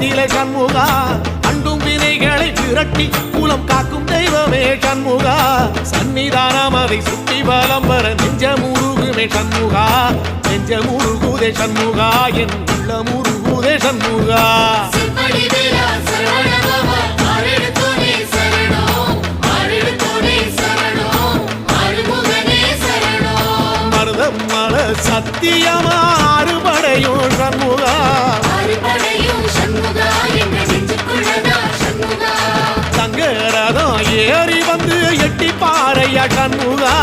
நிலை சண்முகா அண்டும் வினைகளை விரட்டி குலம் காக்கும் தெய்வமே சண்முகா சன்னிதானம் அதை சுற்றி பலம் வர நெஞ்சமுருகுமே சண்முகா நெஞ்சமுருகுதே சண்முகா என் உள்ளமுருகுதே சண்முகா மருதமல சத்தியமா அறுபடையும் சண்முகா தங்கரதம் ஏறி வந்து எட்டி பாறையா சண்முகா